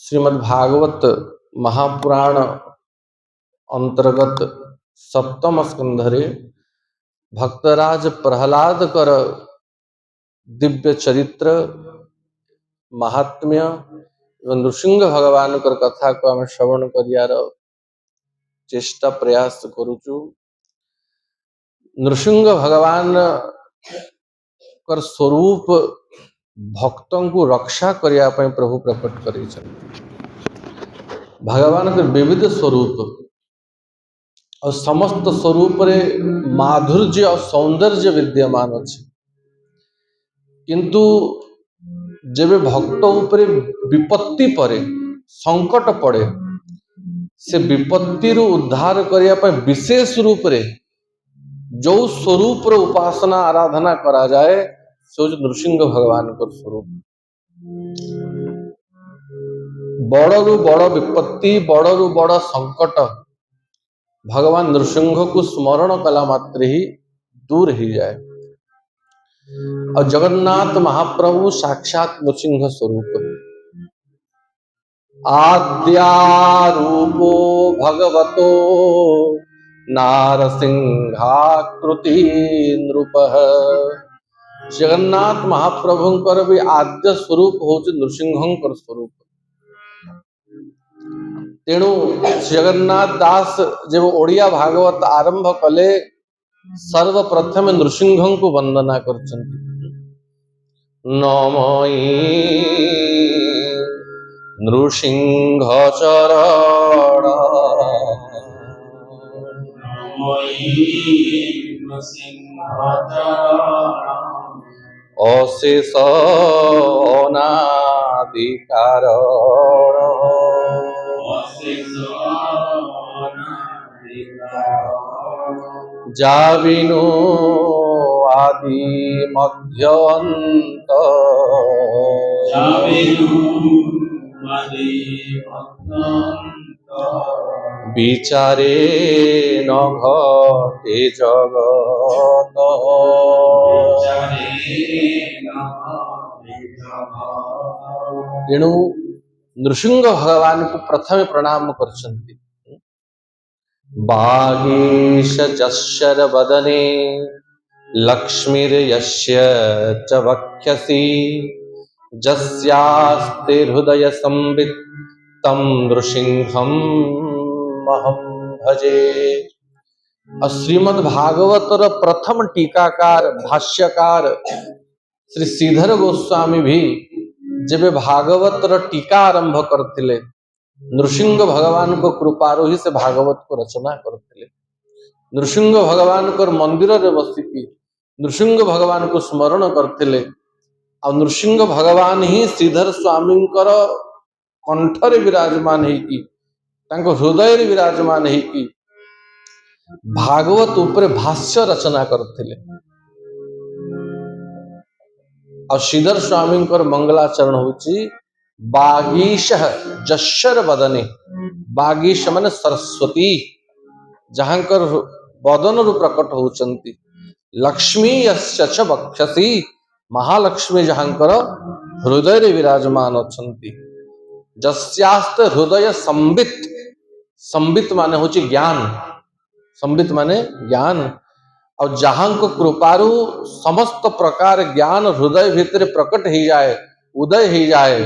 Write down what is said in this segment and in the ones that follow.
श्रीमद्भागवत महापुराण अंतर्गत सप्तम स्कंधरे भक्तराज प्रहलाद कर दिव्य चरित्र महात्म्य एवं नृसिंह भगवान कर कथा को आम श्रवण करियार चेष्टा प्रयास करुचु। नृसिंह भगवान कर स्वरूप भक्तों को रक्षा करिया पय प्रभु प्रकट करै छथि। भगवान के विविध स्वरूप और समस्त स्वरूप रे माधुर्य और सौंदर्य विद्यमान अछि, किंतु जेबे भक्त उपरे विपत्ति पड़े संकट पड़े से विपत्ति रु उद्धार करिया पय विशेष रूप रे जो स्वरूप रे उपासना आराधना करा जाए सो नृसिंह भगवान को स्वरूप। बड़रु बड़ विपत्ति बड़रु बड़ संकट भगवान नृसिंह को स्मरण कला मात्र ही दूर ही जाए। और जगन्नाथ महाप्रभु साक्षात नृसिंह स्वरूप आद्यारूपो भगवतो नारसिंहाकृति नृपः। जगन्नाथ महाप्रभुंकर भी आद्य स्वरूप होच नृसिंहंकर स्वरूप। तेणु जगन्नाथ दास जब ओडिया भागवत आरंभ कले सर्वप्रथम नृसिंह को वंदना करछन्ति। नमोई नृसिंह चरण अशेष अनादिकार जाविनो आदि मध्य अंत विचारे न घटे जगत। तेणु नृसिंह भगवान को प्रथम प्रणाम करछन्ति। बागीश जश्चर वदने लक्ष्मीर्यस्य च वक्षसि जस्यास्ते हृदय संवित् तं नृसिंहम् अहं भजे। और श्रीमद् भागवतर प्रथम टीकाकार भाष्यकार श्री श्रीधर गोस्वामी भी जब भागवतर टीका आरंभ करथिले नृसिंह भगवान को कृपारो ही से भागवत को रचना करथिले। नृसिंह भगवान को मंदिर रे बसिकी नृसिंह भगवान को स्मरण करथिले। और नृसिंह भगवान ही श्रीधर स्वामी कंठरे विराजमान है हृदय विराजमान है भागवत ऊपर भाष्य रचना करथिले। और श्रीधर स्वामी मंगलाचरण होची बागीश जश्वर वदने। बागीश माने सरस्वती जहांकर वदन रु प्रकट होचंती। लक्ष्मी यस्य च वक्षसि महालक्ष्मी जहांकर हृदय रे विराजमान अछंती। जस्यास्त हृदय संबित। संबित माने होची ज्ञान। संबित माने ज्ञान। और जहां को कृपारु समस्त प्रकार ज्ञान हृदय भीतर प्रकट ही जाए उदय ही जाए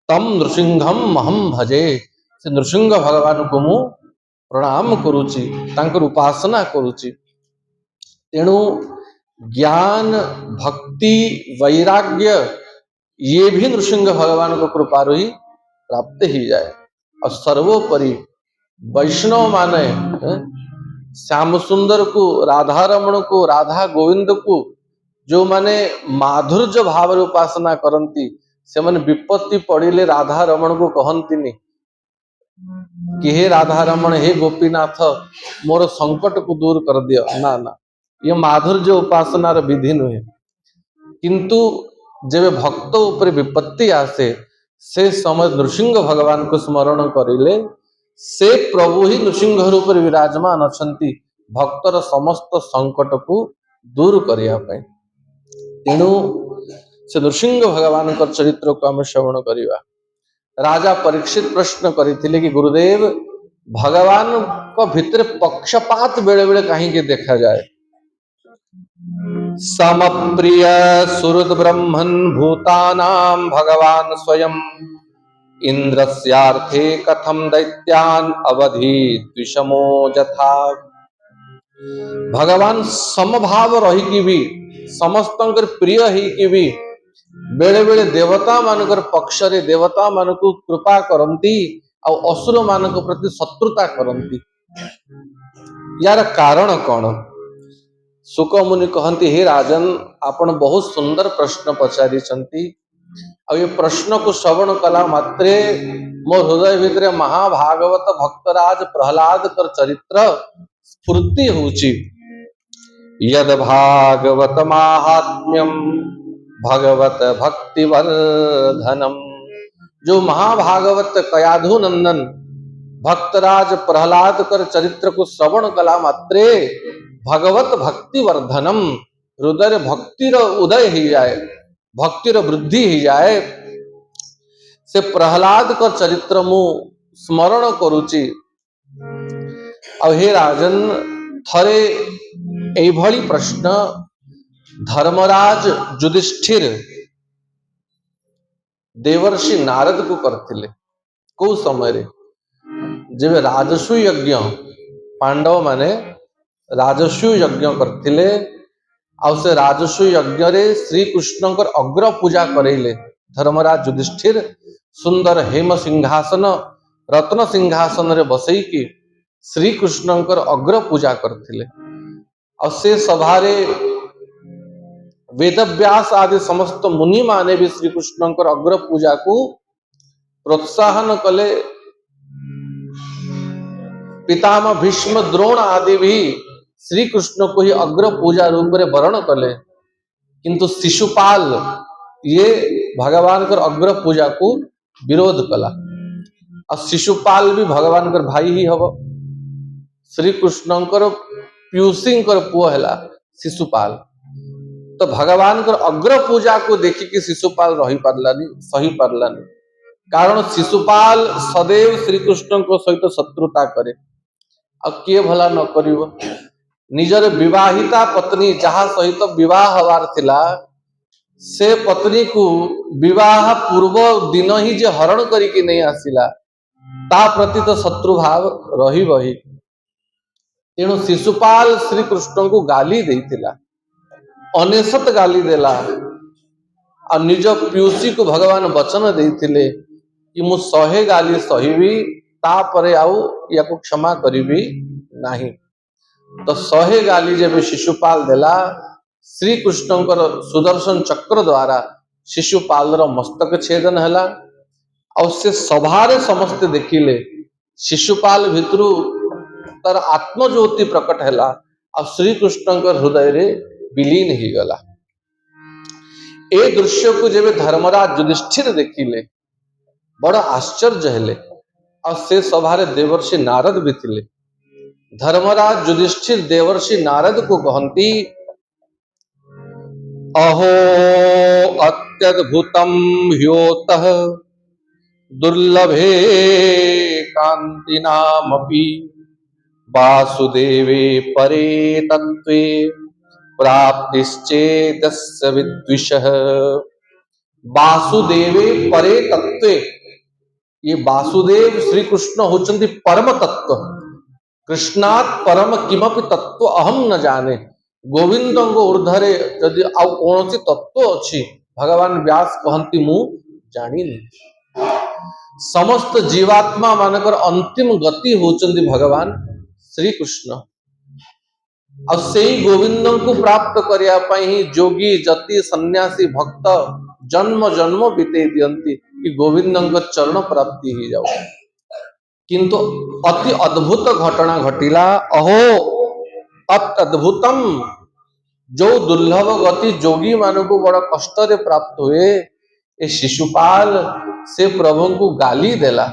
तम नृसिंहम अहम भजे। से नृसिंह भगवान को मु प्रणाम करुची तांकर उपासना करुची। तेणु ज्ञान भक्ति वैराग्य ये भी नृसिंह भगवान को कृपारु ही प्राप्त ही जाए। और सर्वोपरि वैष्णव माने श्याम सुंदर को राधा रमण को राधा गोविंद को जो माने माधुर्य भाव उपासना करती से माने विपत्ति पड़िले राधा रमण को कहती कि हे राधा रमण हे गोपीनाथ मोर संकट को दूर कर दियो। ना ना ये माधुर्य उपासनार विधि नुहे। किंतु जब भक्त ऊपर विपत्ति आसे से समय नृसिंह भगवान को स्मरण करिले से प्रभु ही नृसिंह रूप विराजमान अछंती भक्तर समस्त संकट को दूर करिया पाए। तेणु से नृसिंह भगवान का चरित्र को आम श्रवण करिवा। राजा परीक्षित प्रश्न करथिले कि गुरुदेव भगवान को भितर पक्षपात बेले बेले कहीं देखा जाए। समप्रिय सुहृद ब्रह्मन् भूतानां भगवान स्वयं इंद्रस्यार्थे कथम दैत्यान अवधि द्विषमो जथा। भगवान समभाव रही कि भी समस्तंकर प्रिय ही कि भी बेले बेले देवता मानकर पक्ष रे देवता मानकु कृपा करंती आ असुर मानक प्रति शत्रुता करंती। यार कारण कौन? सुक मुनि कहती हे राजन आपण बहुत सुंदर प्रश्न पचारि आ ये प्रश्न को श्रवण कला मात्रे मो हृदय भितर महाभागवत भक्तराज प्रहलाद कर चरित्र स्फूर्ति होची। यद भागवत माहात्म्यम भगवत भक्ति वर्धनम। जो महाभागवत कयाधु नंदन भक्तराज प्रहलाद कर चरित्र को श्रवण कला मात्रे भगवत भक्ति वर्धनम हृदय भक्तिर उदय ही जाए, भक्तिर वृद्धि ही जाए। से प्रहलाद कर चरित्र मु स्मरण करुची। अब हे राजन थरे एभली प्रश्न धर्मराज युधिष्ठिर देवर्षि नारद को करथिले। को समय रे जब राजस्व यज्ञ पांडव माने राजस्व यज्ञ करथिले आ से राजस्व यज्ञ रे श्री कृष्णकर अग्र पूजा करेले। धर्मराज युधिष्ठिर सुंदर हेम सिंहासन रत्न सिंहासन रे बसई की श्री कृष्णकर अग्र पूजा करथिले। आ से सभारे वेदव्यास आदि समस्त मुनि माने भी श्री कृष्णकर अग्र पूजा को प्रोत्साहन कले। पितामह भीष्म द्रोण आदि भी श्री कृष्ण को ही अग्र पूजा रूप में वर्ण कले, किंतु शिशुपाल ये भगवान कर अग्र पूजा को विरोध कला। और शिशुपाल भी भगवान कर भाई ही हब। श्री कृष्णकर पीयूषीकर पुओ हैला शिशुपाल। तो भगवान कर अग्र पूजा को देखी कि शिशुपाल रही पारलानी, सही पारलानी। कारण शिशुपाल सदैव श्री कृष्ण को सहित शत्रुता करे। अब किए भला न करिवो? निजर विवाहिता पत्नी जहा सहित विवाह हवार थिला से पत्नी को विवाह पूर्व दिन ही जे हरण करिके नहीं आसिला ता प्रति तो शत्रु भाव रही बही। तेणु शिशुपाल श्री कृष्ण को गाली देथिला, अनेशत गाली देला। और निज पीयूषी को भगवान वचन देथिले कि मु 100 गाली सहिबी तापरे आउ याको क्षमा करिबी नाही। तो 100 गाली जब शिशुपाल देला श्री कृष्णकर सुदर्शन चक्र द्वारा शिशुपाल मस्तक छेदन हैला। और से सभारे समस्त देखिले शिशुपाल भितरु तर आत्मज्योति प्रकट हैला और श्री कृष्णकर हृदय रे विलीन ही गला। ए दृश्य को जब धर्मराज युधिष्ठिर देखिले बड़ा आश्चर्य हेले। और से सभारे देवर्षि नारद भी थिले। धर्मराज युधिष्ठिर देवर्षि नारद को कहती अहो अत्यद्भुतम ह्योतः दुर्लभे कांतिनामपि वासुदेवे परे तत्वे प्राप्तिश्चेदस्य विद्विषः। वासुदेवे परे तत्वे, ये वासुदेव श्री कृष्ण होचंती परम तत्व। कृष्णात् परम किमपि तत्व अहम न जाने। गोविंद ऊर्धरे यदि आउ कौन सी तत्व अच्छी भगवान व्यास कहती मु जानी नहीं। समस्त जीवात्मा मानकर अंतिम गति होचंती भगवान श्री कृष्ण। और से गोविंद को प्राप्त करिया ही जोगी जति सन्यासी भक्त जन्म जन्म बीते दियंती कि गोविंद चरण प्राप्ति ही जाओ। किंतु अति अद्भुत घटना घटिला। अहो अत्यद्भुतम, जो दुर्लभ गति जोगी मान को बड़ा कष्ट रे प्राप्त हुए ए शिशुपाल से प्रभु को गाली देला।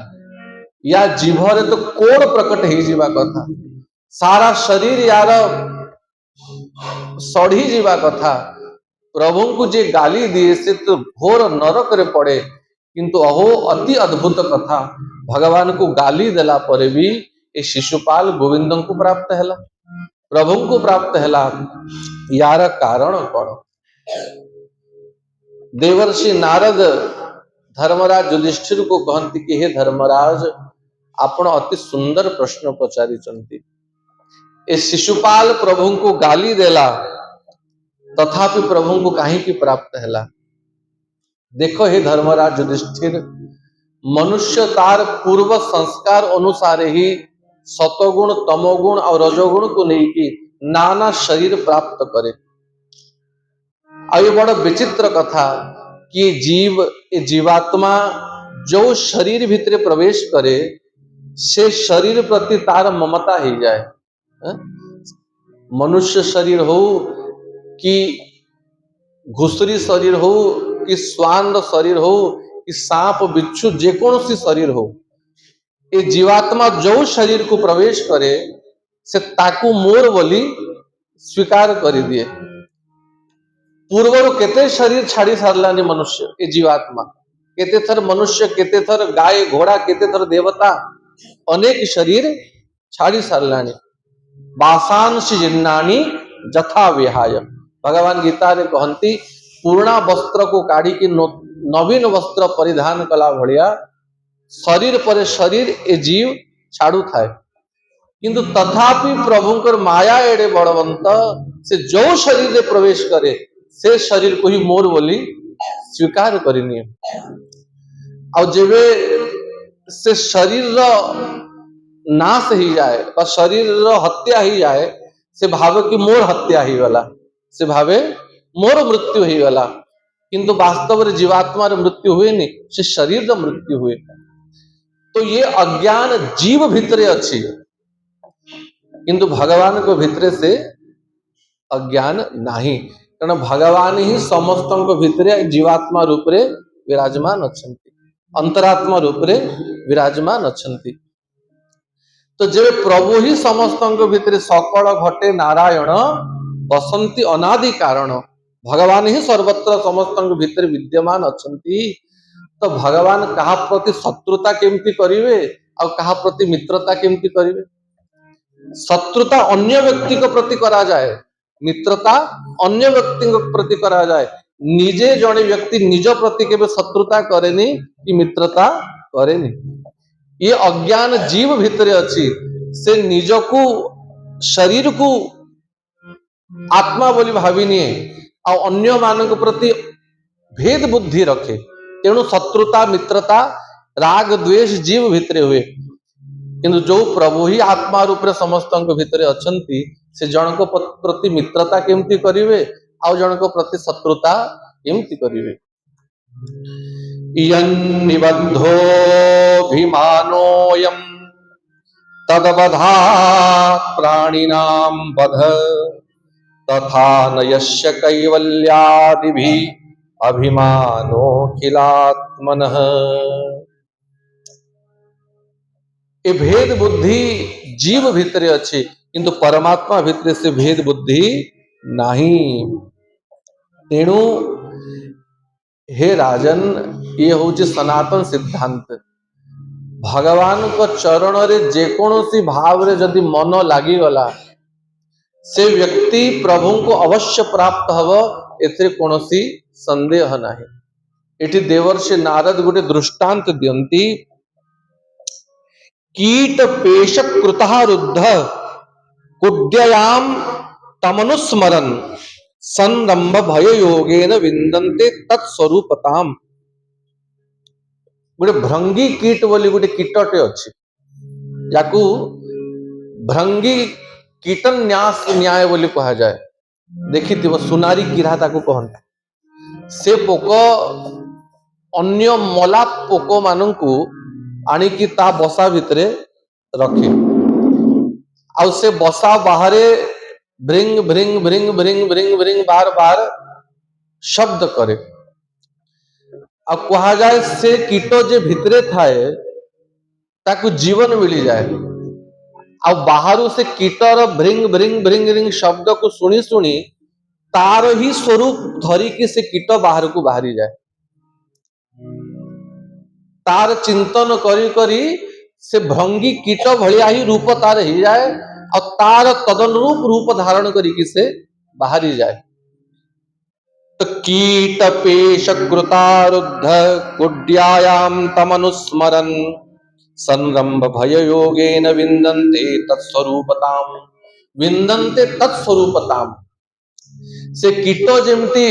या जीभरे तो कोड़ प्रकट ही जीवा कथा, सारा शरीर यार सड़ी जीवा कथा। प्रभु को जे गाली दिए से तो घोर नरक रे पड़े। किंतु अहो अति अद्भुत कथा, भगवान को गाली देला पर भी ए शिशुपाल गोविंद को प्राप्त है, प्रभु को प्राप्त है। यार कारण कौन? देवर्षि नारद धर्मराज युधिष्ठिर को कहती कि हे धर्मराज, आपण अति सुंदर प्रश्न पचारिचंती। ए शिशुपाल प्रभु को गाली देला तथापि प्रभु को काहे की प्राप्त हैला? देखो हे धर्मराज युधिष्ठिर, मनुष्य तार पूर्व संस्कार अनुसार ही सतगुण तमोगुण और रजोगुण को लेकिन नाना शरीर प्राप्त करे। आ ये बड़ विचित्र कथा कि जीव ए जीवात्मा जो शरीर भितर प्रवेश करे से शरीर प्रति तार ममता ही जाए। मनुष्य शरीर हो कि घुसरी शरीर हो कि स्वांद शरीर हो कि सांप बिच्छू जेकोसी शरीर हो, ये जीवात्मा जो शरीर को प्रवेश करे से ताकू मोर बोली स्वीकार कर दिए। पूर्वर केते शरीर छाड़ी सारलानी मनुष्य, ये जीवात्मा केते थर मनुष्य, केते थर गाय घोड़ा, केते थर देवता, अनेक शरीर छाड़ी सारलानी। बासांश जिन्नानी जथा विहाय, भगवान गीता रे कहती पुराणा वस्त्र को काढ़ी की नवीन वस्त्र परिधान कला भलिया शरीर पर शरीर ए जीव छाड़ू थाए, किंतु तथापि प्रभुंकर माया एडे बड़वंत से जो शरीर रे प्रवेश करे से शरीर को ही मोर बोली स्वीकार करनी। और जेबे से शरीर नाश ही जाए और शरीर हत्या ही जाए से भावे कि मोर हत्या ही गला, से भावे मोर मृत्यु ही गला, किंतु वास्तव रे जीवात्मा रे मृत्यु हुए नहीं, से शरीर रे मृत्यु हुए। तो ये अज्ञान जीव भितरे अच्छी, किंतु भगवान को भितरे से अज्ञान नहीं, कारण भगवान ही समस्त भितरे जीवात्मा रूप रे विराजमान अच्छन्ति, अंतरात्मा रूप रे विराजमान अच्छन्ति। तो जब प्रभु ही समस्त भितरे सकल घटे नारायण बसंती अनादि कारण, भगवान ही सर्वत्र समस्त भितर विद्यमान अच्छन्ति, तो भगवान कहा प्रति शत्रुता केमती करिवे और कहा प्रति मित्रता केमती करिवे? शत्रुता अन्य व्यक्ति को प्रति करा जाए, मित्रता अन्य व्यक्ति को प्रति करा जाए। निजे जड़े व्यक्ति निज प्रति केबे शत्रुता करेनी कि मित्रता करेनी। ये अज्ञान जीव भितरे अच्छी, से निज को शरीर को आत्मा बोली भाविनी और अन्य मान प्रति भेद बुद्धि रखे, तेणु शत्रुता मित्रता राग द्वेष जीव भितरे हुए। किंतु जो प्रभु ही आत्मा रूप रे समस्त भितरे अच्छन्ति, से जन को प्रति मित्रता केमती करिवे और जन को प्रति शत्रुता केमती करिवे। यन्निबद्धो भिमानोयं तदवधा प्राणिनां वध, तथा न यस्य कैवल्यादिभि अभिमानो खिलात्मनः। ये भेद बुद्धि जीव भितरे अच्छी, किंतु परमात्मा भितरे से भेद बुद्धि नहीं। तेणु हे राजन, ये हूँ सनातन सिद्धांत। भगवान को चरण रे जेकोसी भाव रे जदि मन लागी गला, से व्यक्ति प्रभु को अवश्य प्राप्त हव, एथे कोनोसी संदेह नहीं। एठी देवर्षि नारद गोटे दृष्टांत दियंती, कीट पेश कृतः रुद्ध कुड्ययाम तमनुस्मरन् संरंभ भय योगेन विंदन्ते तत्स्वरूपताम। गोटे भृंगी कीट बोली गोटे कीटटे अच्छी, याकू भृंगी कीटन न्यास न्याय बोली कहा जाए। देखी सुनारी कीड़ा ताकू कहते। से पोक अन्य मला पोक मानू आणिकी ता बसा भितरे रखे, आउ से बसा बाहरे भृंग भृंग भृंग भृंग भृंग भृंग बार बार शब्द करे। अब कहा जाए से कीट जे भितरे थाए ताकू जीवन मिली जाए, अब बाहर से कीटर भृंग भृंग भृंग भृंग शब्द को सुनी सुनी तार ही स्वरूप धरिकी से कीट बाहर को बाहरी जाए। तार चिंतन करी करी से भंगी कीट भलिया ही रूप तार ही जाए और तार तदनुरूप रूप धारण करी से बाहरी जाए। तो कीट पेश कृतारुद्ध कुड्यायाम तमनुस्मरन् संरंभ भय योगेन विंदन्ते तत्स्वरूपताम। विंदन्ते तत्स्वरूपताम से कीट जेमती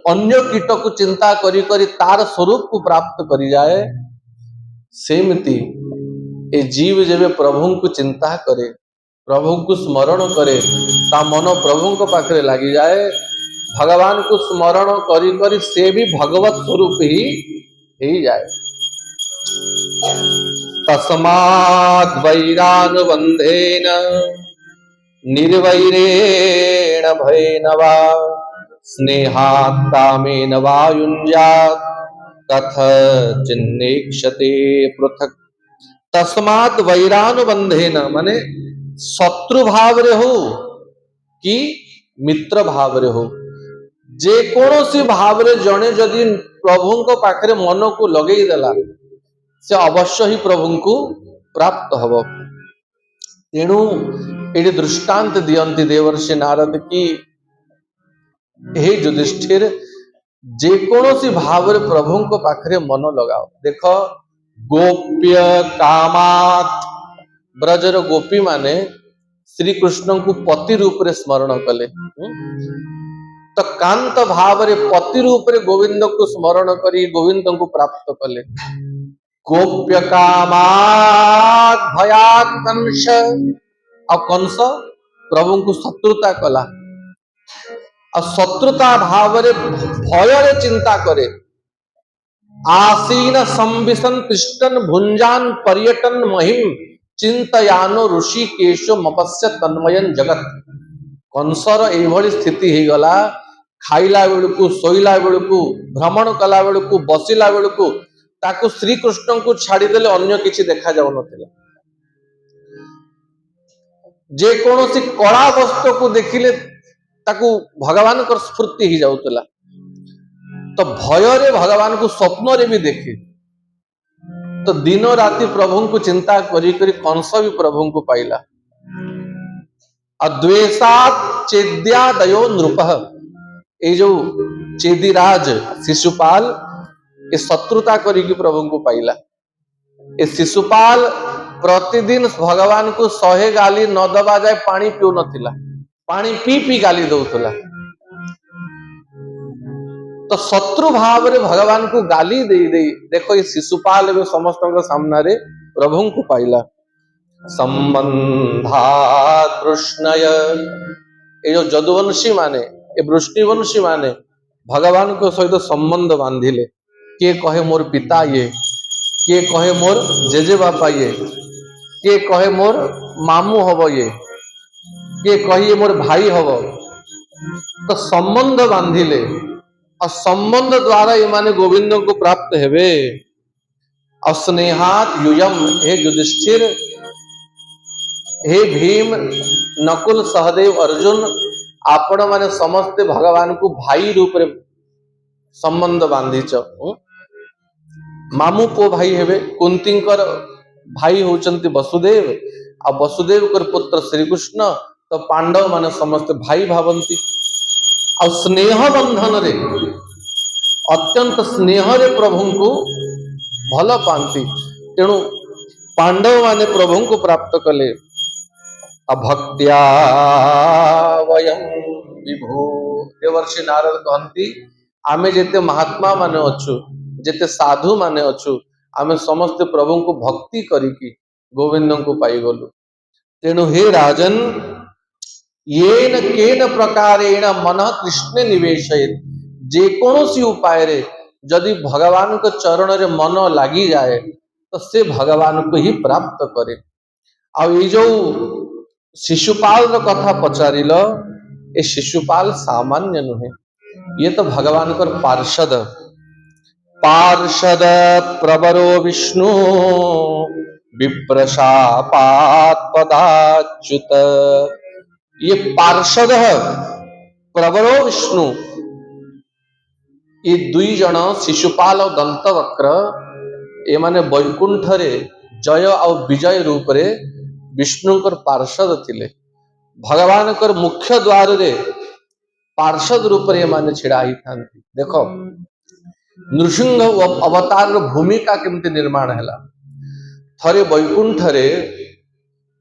अन्य कीट को चिंता करी करी तार स्वरूप को प्राप्त करी जाए, सेमती ए जीव जेबे प्रभु को चिंता करे, प्रभु को स्मरण करे, ता मन प्रभु को पाखरे लगी जाए, भगवान को स्मरण करी करी से भी भगवत स्वरूप ही जाए। तस्माद् वैरानुबंधेन निर्वैरेण भयेन वा स्नेहात् कामेन वा युञ्जात् कथचिन्नेक्षते पृथक्। तस्मात् वैरानुबंधेन माने शत्रु भाव रे हो कि मित्र भाव रे हो, जे कोनोसी भाव रे जणे जदि प्रभु को पाखरे मन को लगेई देला से अवश्य ही प्रभु को प्राप्त हब। तेणु ये दृष्टांत दियंती देवर्षि नारद की, हे युधिष्ठिर जेकोसी भाव रे प्रभु को पाखरे मन लगाओ। देख गोप्य कामात ब्रजर गोपी माने श्री कृष्ण को पति रूप रे स्मरण कले, तो कांत भाव रे पति रूप रे गोविंद को स्मरण करी गोविंद को प्राप्त कले। गोप्य कामात भयात कंस, और कंस प्रभु को शत्रुता कला, और शत्रुता भाव रे भय रे चिंता करे। आसीन संविशन तिष्ठन भुंजान पर्यटन महिम चिंतयानो ऋषिकेशो मपस्य तन्मयन जगत। कंसर एभली स्थिति ही गला, खाइला बेलू शोइला बेलू भ्रमण कला बेलू बसिला बेलू ताकू श्री कृष्ण को छाड़ीदेले अन्य किछि देखा जाउ नथिला। जे कोनोसी कला वस्तु को देखिले ताकू भगवान को स्फूर्ति ही जाउतला। तो भय रे भगवान को स्वप्न रे भी देखे, तो दिन राति प्रभु को चिंता करी करी कंस भी प्रभु को पाइला। अद्वेषात चेद्या दयो नृपः, ये जो चेदिराज शिशुपाल ये शत्रुता करी प्रभु को पाइला। ये शिशुपाल प्रतिदिन भगवान को 100 गाली न दबा जाए पानी पिउ नथिला, पानी पी पी गाली दउतला। तो शत्रु भाव रे भगवान को गाली दे दे देखो ये शिशुपाल में समस्त सामना रे प्रभु को पाइला। संबंधा कृष्णय, ये जो जदुवंशी माने ये वृष्णिवंशी माने भगवान को सहित संबंध बांधिले। किए कहे मोर पिता ये, किए कहे मोर जेजे बापा ये, किए कहे मोर मामू हब ये, किए कहिए मोर भाई हब। तो संबंध बांधिले और संबंध द्वारा ये माने गोविंद को प्राप्त हेबे। अस्नेहात यूयम, हे युधिष्ठिर, हे भीम, नकुल, सहदेव, अर्जुन, आपण माने समस्ते भगवान को भाई रूप रे संबंध बांधीच। मामू पो भाई हेबे, कुंतींकर भाई होचंती वसुदेव, आ वसुदेव कर पुत्र श्री कृष्ण, तो पांडव माने समस्त भाई भावंती। और स्नेह बंधन रे अत्यंत स्नेह रे प्रभु को भल पांती। तेणु पांडव माने प्रभु को प्राप्त कले। अभक्त्या वयम विभो, देवर्षि नारद कहती आमे जेते महात्मा माने अच्छु, जेते साधु माने अच्छु, आमे समस्त प्रभु को भक्ति करिकी गोविंद को पाई गलु। तेणु हे राजन, येन केन प्रकारेण मन कृष्ण निवेशयेत्, जे कोनोसी उपाय रे यदि भगवान को चरण रे मन लागी जाए तो से भगवान को ही प्राप्त करे। आ ये जो शिशुपाल रो कथा पचारिल, ये शिशुपाल सामान्य नुहे, ये तो भगवान को पार्षद। पार्षद प्रवरो विष्णु विप्रशापात पदाच्युत, ये पार्षद प्रवरो विष्णु, ये दुई जन शिशुपाल और दंतवक्र ए माने वैकुंठ रे जय और विजय रूप रे विष्णुकर पार्षद थिले। भगवान कर मुख्य द्वार रे पार्षद रूप रे माने छिड़ा ही थांती। देखो नृसिंह अवतार भूमिका केमती निर्माण हैला। थरे वैकुंठ रे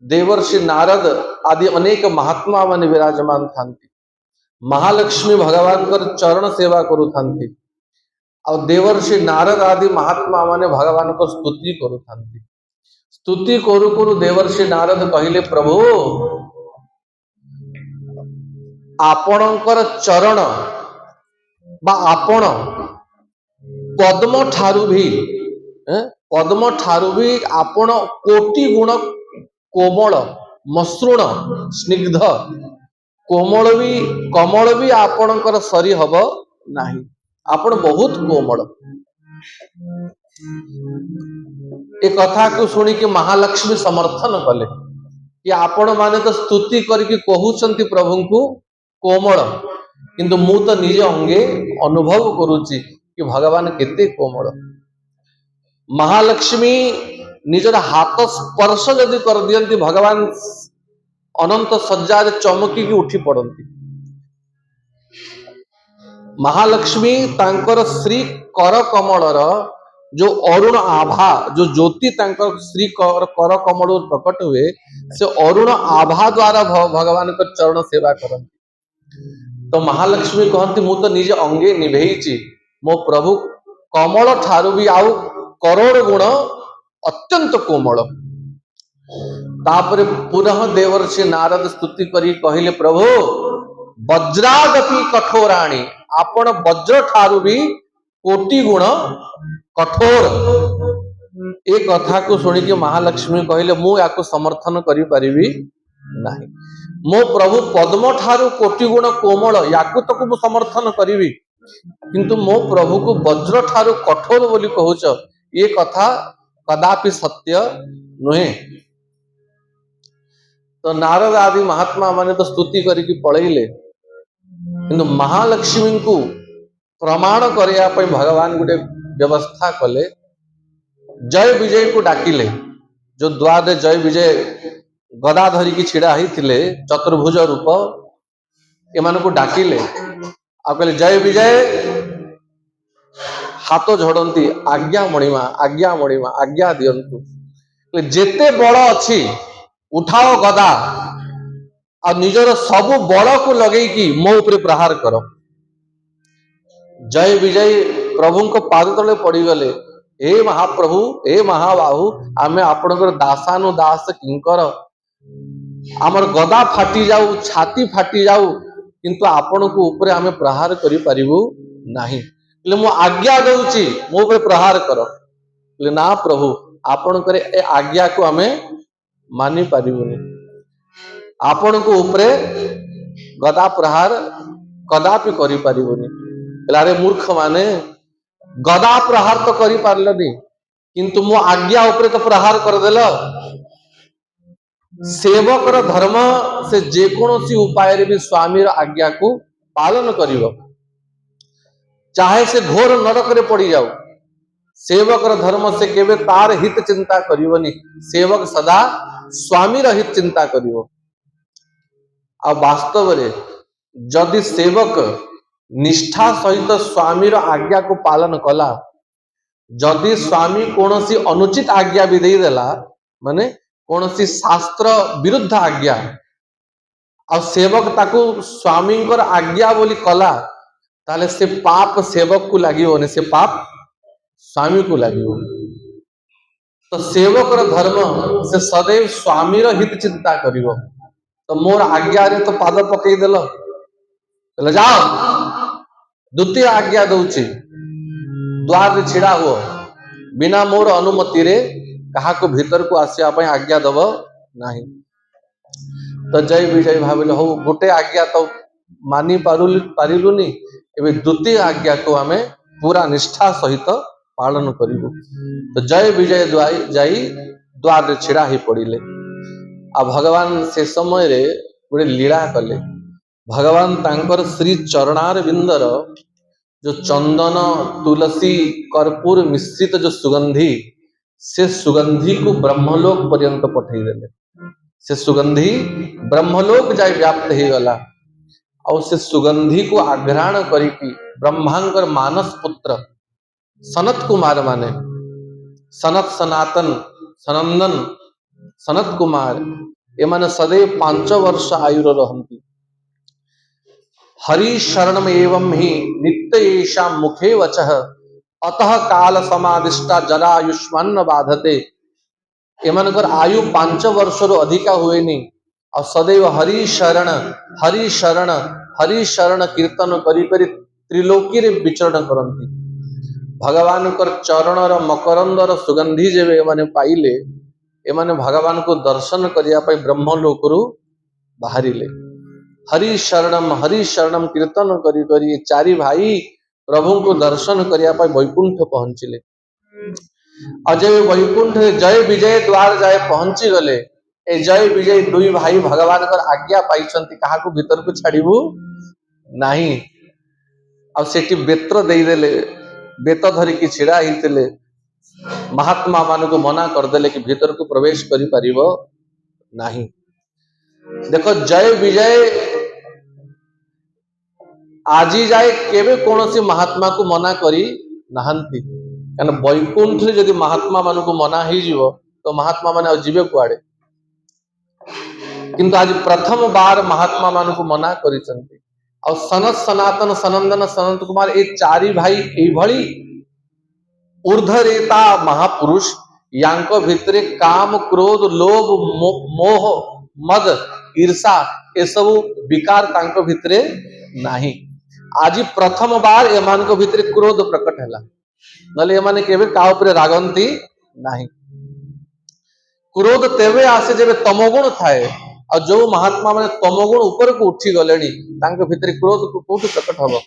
देवर्षि नारद आदि अनेक महात्मा माने विराजमान थांती। महालक्ष्मी भगवान कर चरण सेवा करू थांती और देवर्षि नारद आदि महात्मा माने भगवान को स्तुति करू थांती। स्तुति करू करू देवर्षि नारद कहिले प्रभु आपणकर चरण बा आपण पद्म ठारू भी आपण कोटि गुण कोमल मसृण स्निग्ध कमल भी आपणकर सरी हब नाही। आपण बहुत कोमल। ए कथा को सुनी कि महालक्ष्मी समर्थन कले कि आपण माने तो स्तुति करके कहउचंती प्रभु को कोमल, किंतु मु तो निजे अंगे अनुभव करूची कि भगवान केते कोमल। महालक्ष्मी निजर हाथ स्पर्श यदि कर दियंती भगवान अनंत सज्जा चमकी उठी पड़ती। महालक्ष्मी तांकर श्री कर कमलर जो अरुण आभा जो ज्योति तांकर श्री कर कमल प्रकट हुए से अरुण आभा द्वारा भगवान का चरण सेवा करती। तो महालक्ष्मी कहती मु तो निजे अंगे निभेची मो प्रभु कमल ठारू भी आउ करोड़ गुण अत्यंत कोमल। तापर पुनः देवर्षि नारद स्तुति करी कहिले प्रभु वज्रादपि कठोराणी आपण वज्र ठारू भी कोटि गुण कठोर। ए कथा को सुनी कि महालक्ष्मी कहिले मु याको समर्थन करि परिबी नाही। मो प्रभु पद्म ठारू कोटि गुण कोमल याको तक मु समर्थन करिवी, किंतु मो प्रभु को वज्र ठारू कठोर बोली कहउछ ये कथा कदापि सत्य नुहे। तो नारद आदि महात्मा माने तो स्तुति करके पळैले, किंतु महालक्ष्मी को प्रमाण करया पई भगवान गुटे व्यवस्था कले। जय विजय को डाकिले, जो द्वार जय विजय गदा धरी की छिड़ा ही थिले चतुर्भुज रूप एमान को डाकिले आ कहले जय विजय हाथ झड़ती आज्ञा मणिमा आज्ञा दियंतु। जेते बड़ अच्छी उठाओ गदा आ निजर सबु बड़ को लगे कि मो ऊपर प्रहार कर। जय विजय प्रभु को पाद तले पड़गले हे महाप्रभु हे महाबाहु आमे आपणकर दासानुदास किंकर आमर गदा फाटी जाऊ छाती फाटी जाऊ किंतु आपण को ऊपर आमे प्रहार करि परिबु नाही। मु आज्ञा दउची मो ऊपर प्रहार कर। ना प्रभु आपणकर ए आज्ञा को आमे मानि परिबुनी। आपण को ऊपर गदा प्रहार कदापि करि परिबुनी। अरे मूर्ख माने गदा प्रहार तो करि पारलनी किंतु मो आज्ञा ऊपर तो प्रहार कर देल। सेवकर धर्म से जेकोसी उपाय रे भी स्वामी आज्ञा को पालन करिवो, चाहे से घोर नरक रे पड़ी जाऊ। सेवकर धर्म से केवे तार हित चिंता करिवनी, सेवक सदा स्वामी हित चिंता करिवो। आ वास्तव रे जदि सेवक निष्ठा सहित स्वामी आज्ञा को पालन कला, जदि स्वामी कौनसी अनुचित आज्ञा भी दे देला माने कौनसी शास्त्र विरुद्ध आज्ञा आ सेवक ताकू स्वामी आज्ञा बोली कला ताले से पाप सेवक को लागिवनी, से पाप स्वामी को लागिवनी। तो सेवकर धर्म से सदैव स्वामी हित चिंता करिवो। तो मोर आज्ञा रे तो पाद पकई देल, जाओ द्वितीय आज्ञा दउची द्वार रे छिड़ा हुओ, बिना मोर अनुमति रे कहा को भीतर को आसिया पई आज्ञा दब नाही। तो जय विजय भाविल हो गोटे आज्ञा तो मानी पारिलुनी, एबे द्वितीय आज्ञा को आमे पूरा निष्ठा सहित पालन करिबु। तो जय विजय जाई द्वार रे छिड़ा ही पड़िले। आ भगवान से समय रे गोटे लीला कले। भगवान तांकर श्री चरणार बिंदर जो चंदन तुलसी कर्पूर मिश्रित जो सुगंधी से सुगंधी को ब्रह्मलोक पर्यंत पठेदेले। से सुगंधी ब्रह्मलोक जाए व्याप्त हो गला। और से सुगंधी को आघ्राण करिकी ब्रह्मांकर मानस पुत्र सनत कुमार माने सनत सनातन सनंदन सनत कुमार एमाने सदैव 5 वर्ष आयुर रहंती। हरि शरणम एवं ही नित्य येषा मुखे वचः अतः काल समादिष्टा जरायुष्मान बाधते। एमानकर आयु 5 वर्ष रो अधिका हुएनी और सदैव हरि शरण कीर्तन करी करी त्रिलोकी रे विचरण करंती। भगवान कर चरण रो मकरंद रो सुगंधी जेबे एमाने पाइले एमाने भगवान को दर्शन करिया पई ब्रह्मलोक रु बाहरिले। हरि शरणम कीर्तन करी करी ये चारि भाई प्रभु को दर्शन करिया पई वैकुंठ पहुंचिले। और जब वैकुंठ जय विजय द्वार जाए पहुंची गले ए जय विजय दुई भाई भगवान कर आज्ञा पाइछंती कहा को भीतर को छाड़िबू नहीं। अब सेठी बेत्र देई देले बेत धरी की छिड़ा हितले महात्मा मान को मना कर देले कि भीतर को प्रवेश करि परिबो नहीं। देखो जय विजय आजी जाए केबे कोनोसी महात्मा को मना करी नहंती। कारण वैकुंठ जदि महात्मा मान को मना ही जीवो तो महात्मा माने जीवे कुआडे। किंतु आज प्रथम बार महात्मा मान को मना करिसंती। और सनत सनातन सनंदन सनत कुमार ए चारि भाई ए भली ऊर्ध्वरेता महापुरुष यांको भितरे काम क्रोध लोभ मोह मद ईर्षा ए सब विकार तांको भितरे नाही। आज प्रथम बार एमान को भितरे क्रोध प्रकट हैला नले एमाने केबे का ऊपर रागंती नाही। क्रोध तेबे आसे जेबे तमोगुण थाए और जो महात्मा माने तमोगुण ऊपर को उठी गलेनी तांको भितरे क्रोध को कोठी प्रकट हबो।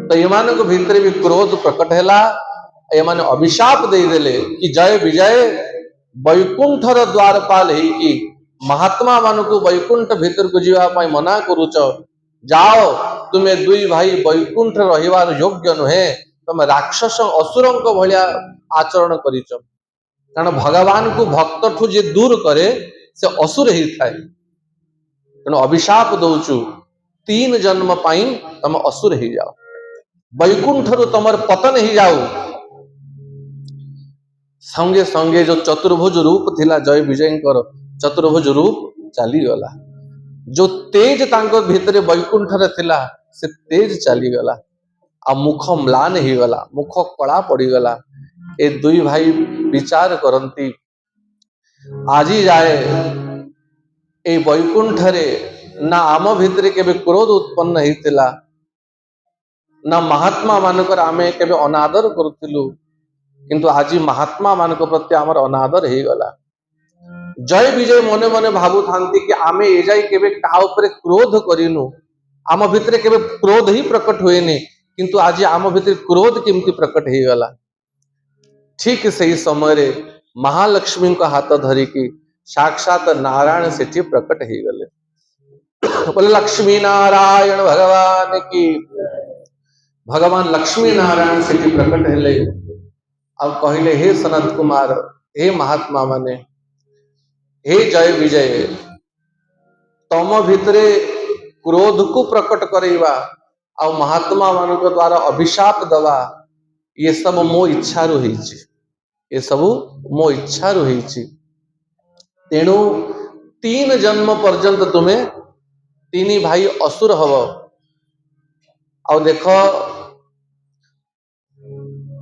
तो एमान को भितरे भी क्रोध प्रकट हैला। एमाने अभिशाप दे देले कि जय विजय वैकुंठर द्वारपाल ही कि महात्मा मान को वैकुंठ भीतर को जीवा पाई मना करूच। जाओ तुमे दुई भाई वैकुंठ रहिवार योग्य नुहे तुम राक्षस असुरों को भलिया आचरण करिच। कारण भगवान को भक्त ठू जे दूर करे से असुर ही थाए। तेणु अभिशाप दौचु 3 जन्म पाई तुम असुर ही जाओ वैकुंठ रु तुमर पतन ही जाओ। संगे संगे जो चतुर्भुज रूप थिला जय विजयंकर चतुर्भुज रूप चली गला। जो तेज तांको भितरे वैकुंठ रे थिला से तेज चली गला। आ मुख म्लान ही गला मुख कला पड़ी गला। ए दुई भाई विचार करंती आजी जाए ए वैकुंठ रे ना आम भितरे केबे क्रोध उत्पन्न हितिला ना महात्मा मानकर आमे केबे अनादर करथिलु। किंतु आज महात्मा मान प्रति आमर अनादर ही गला। जय विजय मने मने भाबु थांती कि आमे ए जाई केबे का ऊपर क्रोध करिनु आम भितरे केबे क्रोध ही प्रकट होएनी। किंतु आज आम भितरे क्रोध केमती प्रकट ही गला। ठीक सही समय रे महालक्ष्मी को हाथ धरी की साक्षात नारायण सेठी प्रकट ही गले। बोले लक्ष्मी नारायण भगवान की। भगवान लक्ष्मी नारायण सेठी प्रकट हेले। अब कहले हे सनत कुमार हे महात्मा माने हे जय विजय तम भितरे क्रोध को प्रकट करेवा आ महात्मा मान द्वारा अभिशाप दवा ये सब मो इच्छा रही। ये सब मो इच्छा रही। तेणु 3 जन्म पर्यंत तुम्हें 3 भाई असुर हव। और देखो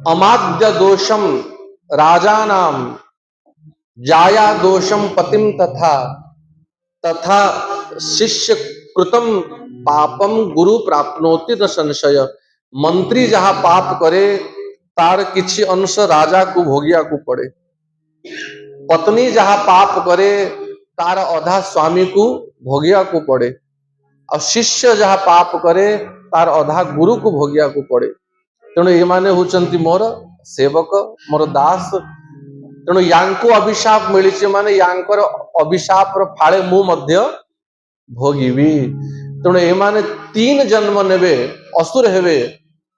अमाद्य दोषम राजानाम जाया दोषम पतिम तथा तथा शिष्य कृतम पापम गुरु प्राप्नोति न संशय। मंत्री जहां पाप करे तार किछि अंश राजा को भोगिया को पड़े। पत्नी जहां पाप करे तार अधा स्वामी को भोगिया को पड़े। और शिष्य जहां पाप करे तार अधा गुरु को भोगिया को पड़े। तेणु ये माने होचंती मोर सेवक मोर दास। तेणु यांको अभिशाप मिली माने यांकर अभिशाप फाड़े मु मध्य भोगिबी। तेणु ये माने 3 जन्म नेबे असुर हेबे।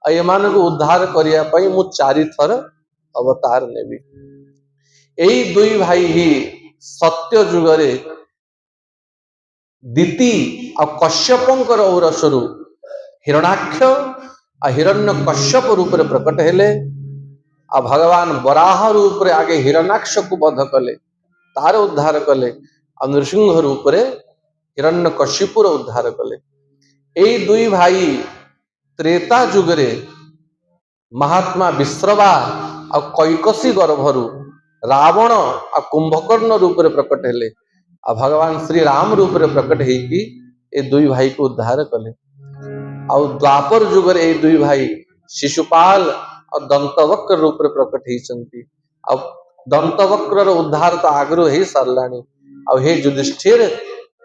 एमान को उद्धार करिया पई मु 4 थर अवतार नेबी। यही दुई भाई ही सत्य जुगरे दिति आ कश्यपंकर औरसरु हिरणाक्ष आ हिरण्य कश्यप रूप रे प्रकट हेले। आ भगवान वराह रूप रे आगे हिरण्याक्ष को बध कले, तार उद्धार कले। आ नृसिंह रूप रे हिरण्य कश्यपुर उद्धार कले। यही दुई भाई त्रेता जुगरे महात्मा विश्रवा आ कैकसी गर्भरु रावण आ कुंभकर्ण रूप रे प्रकट हेले। आ भगवान श्री राम रूप रे प्रकट हेकी ए दुई भाई को उद्धार कले। आ द्वापर जुगर ए दुई भाई शिशुपाल और दंतवक्र रूप रे प्रकट हेचंती। आ दंतवक्र रो उद्धार तो आगरो हे सरलानी। आ हे युधिष्ठिर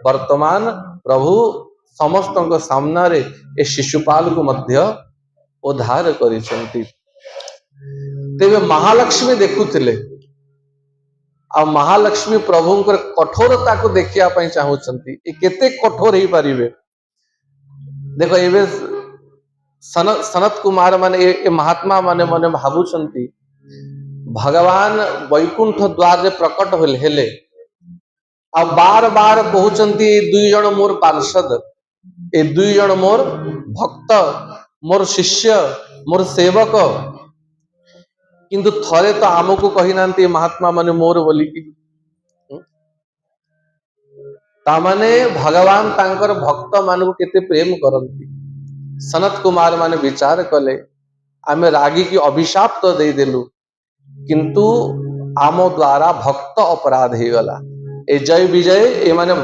वर्तमान प्रभु समस्त सामना रे ए शिशुपाल को मध्य उद्धार करिसंती। तेबे महालक्ष्मी देखुथिले आ महालक्ष्मी प्रभुंकर कठोरता को देखिया पई चाहूचंती। ए केते कठोर ही परिबे। देखो एबे सनत कुमार माने ए महात्मा माने मने भाबुचंती भगवान वैकुंठ द्वार रे प्रकट हेले आ बार बार कहउचंती दुई जण मोर पार्षद, ए दुई जण मोर भक्त, मोर शिष्य, मोर सेवक। किंतु थरे तो आमको कही नांती महात्मा माने मोर बोली की। तामाने भगवान तांकर भक्त मानू केते प्रेम करंती। सनत कुमार माने विचार कले आमे रागी की अभिशाप तो दे देलु, किंतु आम द्वारा भक्त अपराध ही गला। ए जय विजय ए माने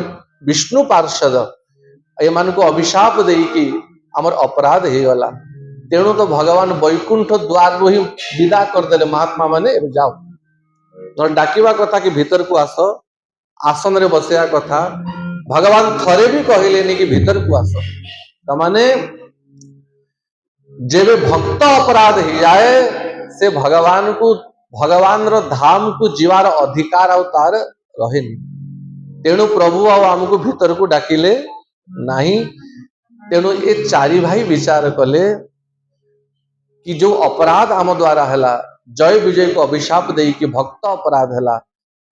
विष्णु पार्षद ए मान को अभिशाप दे कि आमर अपराध ही गला। तेणु तो भगवान वैकुंठ द्वार रो ही विदा कर देले महात्मा माने जाओ। तो डाकिबा कथा कि भीतर को आस, आसन रे बसिया कथा। भगवान थरे भी कहलेनी कि भीतर को आस। तमाने जेबे भक्त अपराध ही जाए से भगवान को भगवान रो धाम को जीवार अधिकार अवतार रहेनी। तेणु प्रभु आमको भीतर को डाकिले नहीं। तेणु ये चारि भाई विचार कले कि जो अपराध आम द्वारा हैला, जय विजय को अभिशाप दे कि भक्त अपराध हैला,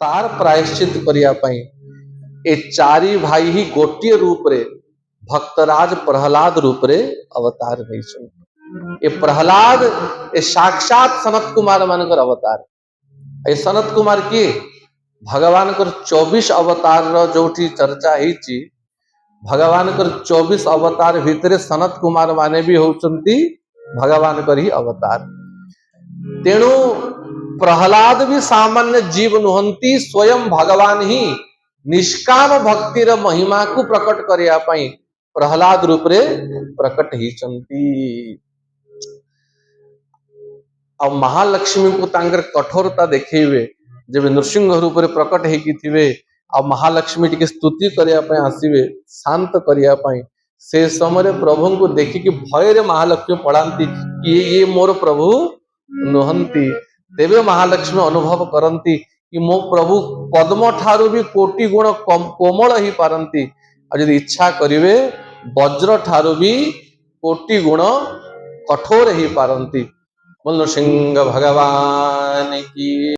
तार प्रायश्चित करिया पई ए चारि भाई ही गोटिए रूप रे भक्तराज प्रहलाद रूप रे अवतार नहीं। ए प्रहलाद ए साक्षात सनत कुमार मानकर अवतार। ए सनत कुमार की भगवान कर 24 अवतार रो जोठी चर्चा ही भगवान कर 24 अवतार भितरे सनत कुमार माने भी होचंती भगवान कर ही अवतार। तेणु प्रहलाद भी सामान्य जीव नुहंती, स्वयं भगवान ही निष्काम भक्तिर महिमा को प्रकट करिया पई प्रहलाद रूप रे प्रकट ही चंती। और महालक्ष्मी को तांकर कठोरता देखेबे जब नृसिंह रूप रे प्रकट हेकी थिबे आ महालक्ष्मी टिके स्तुति करिया पई आसीबे, शांत करिया पई। से समय प्रभु को देखि कि भय रे महालक्ष्मी पड़ांती कि ये मोर प्रभु नुहंती। तेबे महालक्ष्मी अनुभव करंती कि मो प्रभु पद्म ठारू भी कोटि गुण कोमल ही पारंती। आ यदि इच्छा करिवे वज्र ठारू भी कोटि गुण कठोर ही पारंती। बोलो सिंह भगवान की।